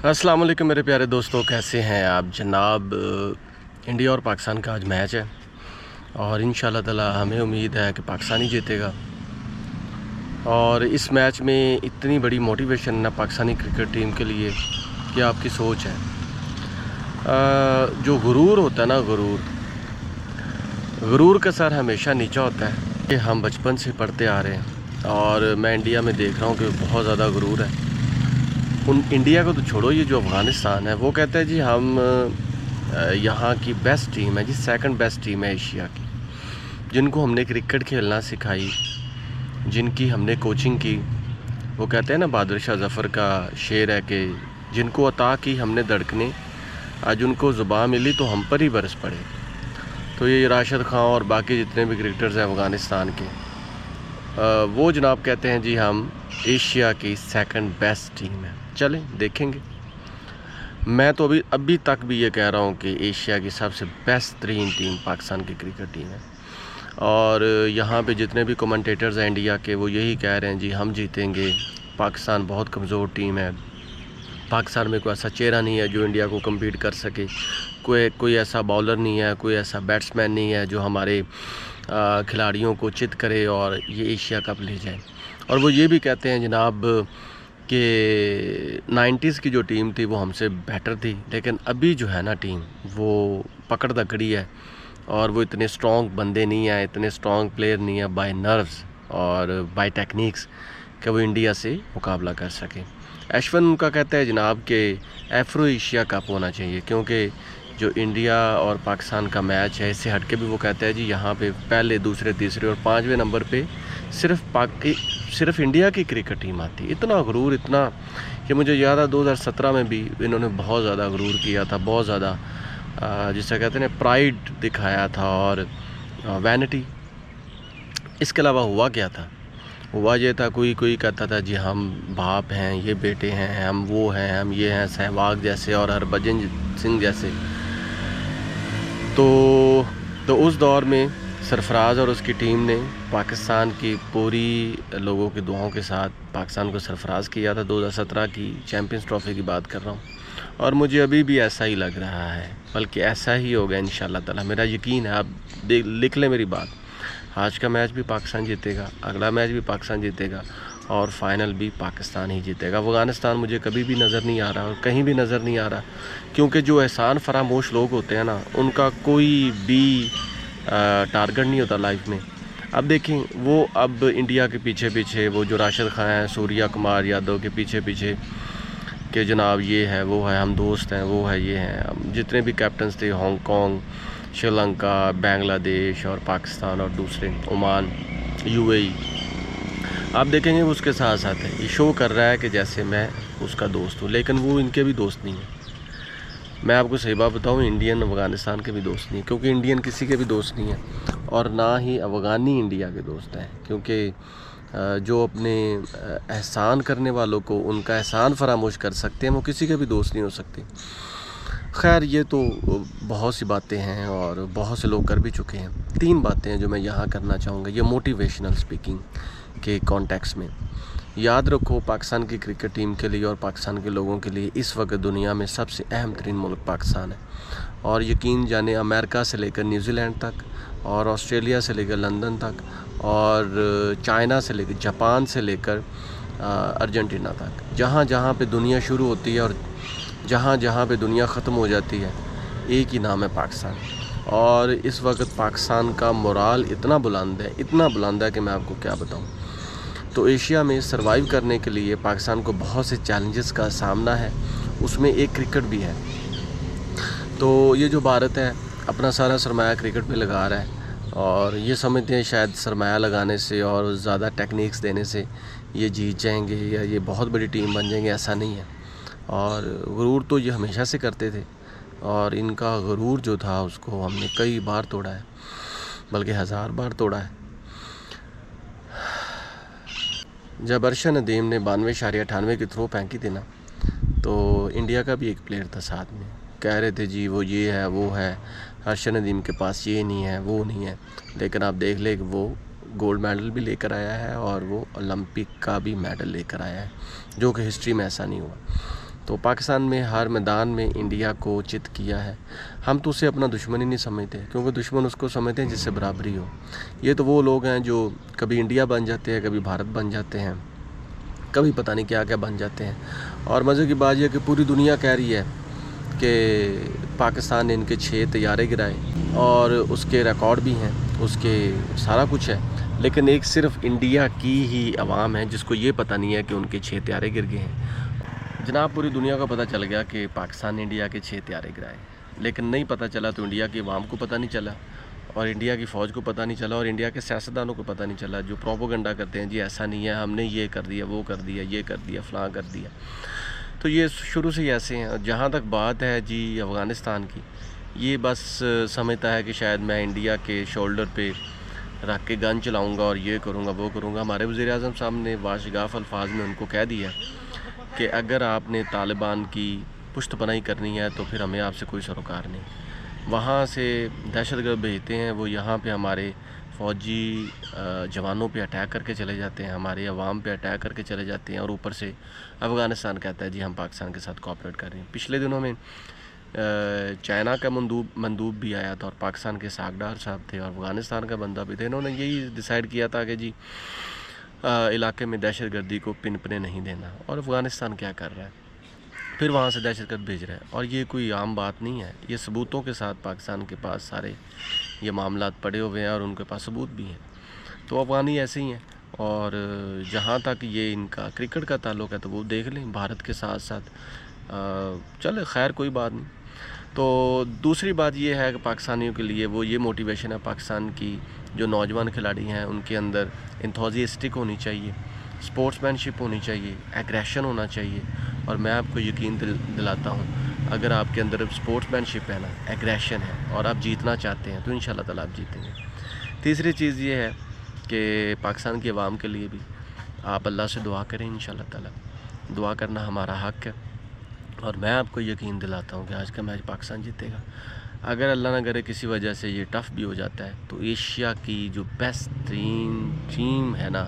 अस्सलाम वालेकुम मेरे प्यारे दोस्तों, कैसे हैं आप जनाब। इंडिया और पाकिस्तान का आज मैच है और इंशाल्लाह ताला हमें उम्मीद है कि पाकिस्तान ही जीतेगा। और इस मैच में इतनी बड़ी मोटिवेशन ना पाकिस्तानी क्रिकेट टीम के लिए कि आपकी सोच है। जो गुरूर होता है ना, गुरूर का सर हमेशा नीचा होता है। ये हम बचपन से पढ़ते आ रहे हैं और मैं इंडिया में देख रहा हूँ कि बहुत ज़्यादा गुरूर है। उन इंडिया को तो छोड़ो, ये जो अफ़गानिस्तान है वो कहता है जी हम यहाँ की बेस्ट टीम है जी, सेकंड बेस्ट टीम है एशिया की, जिनको हमने क्रिकेट खेलना सिखाई, जिनकी हमने कोचिंग की। वो कहते हैं ना, बहादुर शाह ज़फ़र का शेर है कि जिनको अता की हमने धड़कने, आज उनको ज़ुबान मिली तो हम पर ही बरस पड़े। तो ये राशिद खान और बाकी जितने भी क्रिकेटर्स हैं अफ़गानिस्तान के, वो जनाब कहते हैं जी हम एशिया की सेकंड बेस्ट टीम है। चलें देखेंगे। मैं तो अभी तक भी ये कह रहा हूँ कि एशिया की सबसे बेहतरीन टीम पाकिस्तान की क्रिकेट टीम है। और यहाँ पे जितने भी कमेंटेटर्स हैं इंडिया के, वो यही कह रहे हैं जी हम जीतेंगे, पाकिस्तान बहुत कमज़ोर टीम है, पाकिस्तान में कोई ऐसा चेहरा नहीं है जो इंडिया को कम्पीट कर सके, कोई ऐसा बॉलर नहीं है, कोई ऐसा बैट्समैन नहीं है जो हमारे खिलाड़ियों को चित करे और ये एशिया कप ले जाए। और वो ये भी कहते हैं जनाब कि 90s की जो टीम थी वो हमसे बेटर थी, लेकिन अभी जो है ना टीम वो पकड़ दकड़ी है और वो इतने स्ट्रॉन्ग बंदे नहीं हैं, इतने स्ट्रॉन्ग प्लेयर नहीं है बाय नर्व्स और बाय टेक्निक्स कि वो इंडिया से मुकाबला कर सके। ऐशवन उनका कहता है जनाब कि एफ्रो एशिया कप होना चाहिए, क्योंकि जो इंडिया और पाकिस्तान का मैच है इससे हट के भी वो कहता है जी यहाँ पे पहले, दूसरे, तीसरे और 5वें नंबर पे सिर्फ इंडिया की क्रिकेट टीम आती। इतना गुरूर, इतना कि मुझे याद है 2017 में भी इन्होंने बहुत ज़्यादा गुरूर किया था, बहुत ज़्यादा जिसे कहते हैं प्राइड दिखाया था और वैनिटी। इसके अलावा हुआ क्या था? हुआ ये था, कोई कहता था जी हम बाप हैं, ये बेटे हैं, हम वो हैं, हम ये हैं, सहवाग जैसे और हरभजन सिंह जैसे। तो उस दौर में सरफराज और उसकी टीम ने पाकिस्तान की पूरी लोगों की दुआओं के साथ पाकिस्तान को सरफराज किया था। 2017 की चैम्पियंस ट्रॉफ़ी की बात कर रहा हूँ और मुझे अभी भी ऐसा ही लग रहा है, बल्कि ऐसा ही होगा इंशाल्लाह ताला। मेरा यकीन है, आप लिख लें मेरी बात। आज का मैच भी पाकिस्तान जीतेगा, अगला मैच भी पाकिस्तान जीतेगा और फाइनल भी पाकिस्तान ही जीतेगा। अफ़गानिस्तान मुझे कभी भी नज़र नहीं आ रहा और कहीं भी नज़र नहीं आ रहा, क्योंकि जो एहसान फरामोश लोग होते हैं ना, उनका कोई भी टारगेट नहीं होता लाइफ में। अब देखें, वो अब इंडिया के पीछे वो जो राशिद खान हैं, सूर्या कुमार यादव के पीछे कि जनाब ये है, वो है, हम दोस्त हैं, वो है, ये हैं। जितने भी कैप्टन्स थे, हांगकांग, श्रीलंका, बांग्लादेश और पाकिस्तान और दूसरे ओमान, यूएई, आप देखेंगे वो उसके साथ साथ है। ये शो कर रहा है कि जैसे मैं उसका दोस्त हूँ, लेकिन वो इनके भी दोस्त नहीं है। मैं आपको सही बात बताऊँ, इंडियन अफ़गानिस्तान के भी दोस्त नहीं, क्योंकि इंडियन किसी के भी दोस्त नहीं है और ना ही अफ़गानी इंडिया के दोस्त हैं, क्योंकि जो अपने एहसान करने वालों को उनका एहसान फरामोश कर सकते हैं, वो किसी के भी दोस्त नहीं हो सकते। खैर, ये तो बहुत सी बातें हैं और बहुत से लोग कर भी चुके हैं। 3 बातें हैं जो मैं यहाँ करना चाहूँगा, ये मोटिवेशनल स्पीकिंग के कॉन्टेक्स्ट में। याद रखो, पाकिस्तान की क्रिकेट टीम के लिए और पाकिस्तान के लोगों के लिए इस वक्त दुनिया में सबसे अहम तरीन मुल्क पाकिस्तान है। और यकीन जाने, अमेरिका से लेकर न्यूजीलैंड तक और ऑस्ट्रेलिया से लेकर लंदन तक और चाइना से लेकर जापान से लेकर अर्जेंटीना तक, जहाँ जहाँ पे दुनिया शुरू होती है और जहाँ जहाँ पे दुनिया ख़त्म हो जाती है, एक ही नाम है पाकिस्तान। और इस वक्त पाकिस्तान का मोराल इतना बुलंद है कि मैं आपको क्या बताऊँ। तो एशिया में सर्वाइव करने के लिए पाकिस्तान को बहुत से चैलेंजेस का सामना है, उसमें एक क्रिकेट भी है। तो ये जो भारत है अपना सारा सरमाया क्रिकेट पे लगा रहा है और ये समझते हैं शायद सरमाया लगाने से और ज़्यादा टेक्निक्स देने से ये जीत जाएंगे या ये बहुत बड़ी टीम बन जाएंगे। ऐसा नहीं है। और गुरूर तो ये हमेशा से करते थे और इनका गुरूर जो था उसको हमने कई बार तोड़ा है, बल्कि 1000 बार तोड़ा है। जब अरशद नदीम ने 92.98 की थ्रो फेंकी थी ना, तो इंडिया का भी एक प्लेयर था साथ में, कह रहे थे जी वो ये है, वो है, अरशद नदीम के पास ये नहीं है, वो नहीं है। लेकिन आप देख ले कि वो गोल्ड मेडल भी लेकर आया है और वो ओलंपिक का भी मेडल लेकर आया है, जो कि हिस्ट्री में ऐसा नहीं हुआ। تو پاکستان میں ہر میدان میں انڈیا کو چت کیا ہے. ہم تو اسے اپنا دشمن ہی نہیں سمجھتے، کیونکہ دشمن اس کو سمجھتے ہیں جس سے برابری ہو. یہ تو وہ لوگ ہیں جو کبھی انڈیا بن جاتے ہیں، کبھی بھارت بن جاتے ہیں، کبھی پتہ نہیں کیا کیا بن جاتے ہیں. اور مزے کی بات یہ کہ پوری دنیا کہہ رہی ہے کہ پاکستان نے ان کے 6 طیارے گرائے، اور اس کے ریکارڈ بھی ہیں، اس کے سارا کچھ ہے. لیکن ایک صرف انڈیا کی ہی عوام ہے جس کو یہ پتہ نہیں ہے کہ ان کے 6 طیارے گر گئے ہیں. جناب پوری دنیا کو پتہ چل گیا کہ پاکستان نے انڈیا کے 6 طیارے گرائے، لیکن نہیں پتہ چلا تو انڈیا کی عوام کو پتہ نہیں چلا، اور انڈیا کی فوج کو پتہ نہیں چلا، اور انڈیا کے سیاستدانوں کو پتہ نہیں چلا، جو پروپیگنڈا کرتے ہیں جی ایسا نہیں ہے، ہم نے یہ کر دیا، وہ کر دیا، یہ کر دیا، فلاں کر دیا. تو یہ شروع سے ہی ایسے ہیں. جہاں تک بات ہے جی افغانستان کی، یہ بس سمجھتا ہے کہ شاید میں انڈیا کے شولڈر پہ رکھ کے گن چلاؤں گا اور یہ کروں گا وہ کروں گا. ہمارے وزیر اعظم صاحب نے واشگاف الفاظ میں ان کو کہہ دیا کہ اگر آپ نے طالبان کی پشت پناہی کرنی ہے تو پھر ہمیں آپ سے کوئی سروکار نہیں. وہاں سے دہشت گرد بھیجتے ہیں، وہ یہاں پہ ہمارے فوجی جوانوں پہ اٹیک کر کے چلے جاتے ہیں، ہمارے عوام پہ اٹیک کر کے چلے جاتے ہیں، اور اوپر سے افغانستان کہتا ہے جی ہم پاکستان کے ساتھ کوآپریٹ کر رہے ہیں. پچھلے دنوں میں چائنا کا مندوب بھی آیا تھا، اور پاکستان کے ساکھدار صاحب تھے، اور افغانستان کا بندہ بھی تھے. انہوں نے یہی ڈیسائیڈ کیا تھا کہ جی علاقے میں دہشت گردی کو پنپنے نہیں دینا. اور افغانستان کیا کر رہا ہے؟ پھر وہاں سے دہشت گرد بھیج رہا ہے. اور یہ کوئی عام بات نہیں ہے، یہ ثبوتوں کے ساتھ پاکستان کے پاس سارے یہ معاملات پڑے ہوئے ہیں، اور ان کے پاس ثبوت بھی ہیں. تو افغانی ایسے ہی ہیں. اور جہاں تک یہ ان کا کرکٹ کا تعلق ہے تو وہ دیکھ لیں بھارت کے ساتھ ساتھ، چلے خیر کوئی بات نہیں. تو دوسری بات یہ ہے کہ پاکستانیوں کے لیے وہ یہ موٹیویشن ہے، پاکستان کی جو نوجوان کھلاڑی ہیں ان کے اندر انتھوزیسٹک ہونی چاہیے، سپورٹس مین شپ ہونی چاہیے، ایگریشن ہونا چاہیے. اور میں آپ کو یقین دلاتا ہوں اگر آپ کے اندر سپورٹس مین شپ ہے نا، ایگریشن ہے، اور آپ جیتنا چاہتے ہیں تو انشاءاللہ تعالیٰ آپ جیتیں گے. تیسری چیز یہ ہے کہ پاکستان کی عوام کے لیے بھی آپ اللہ سے دعا کریں. انشاءاللہ تعالیٰ دعا کرنا ہمارا حق ہے، اور میں آپ کو یقین دلاتا ہوں کہ آج کا میچ پاکستان جیتے گا. اگر اللہ نہ کرے کسی وجہ سے یہ ٹف بھی ہو جاتا ہے تو ایشیا کی جو بیسٹ ٹیم ہے نا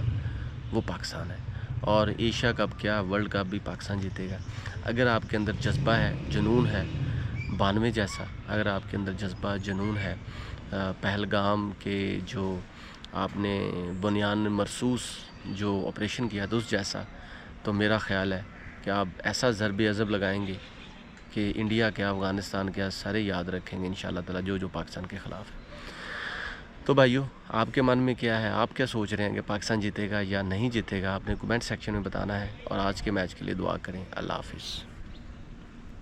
وہ پاکستان ہے. اور ایشیا کپ کیا ورلڈ کپ بھی پاکستان جیتے گا. اگر آپ کے اندر جذبہ ہے، جنون ہے 92 جیسا، اگر آپ کے اندر جذبہ جنون ہے پہلگام کے جو آپ نے بنیان مرصوص جو آپریشن کیا تھا اس جیسا، تو میرا خیال ہے کہ آپ ایسا ضرب عضب لگائیں گے کہ انڈیا کیا افغانستان کیا سارے یاد رکھیں گے انشاءاللہ تعالیٰ جو پاکستان کے خلاف ہے. تو بھائیو آپ کے من میں کیا ہے؟ آپ کیا سوچ رہے ہیں کہ پاکستان جیتے گا یا نہیں جیتے گا؟ آپ نے کمنٹ سیکشن میں بتانا ہے، اور آج کے میچ کے لیے دعا کریں. اللہ حافظ.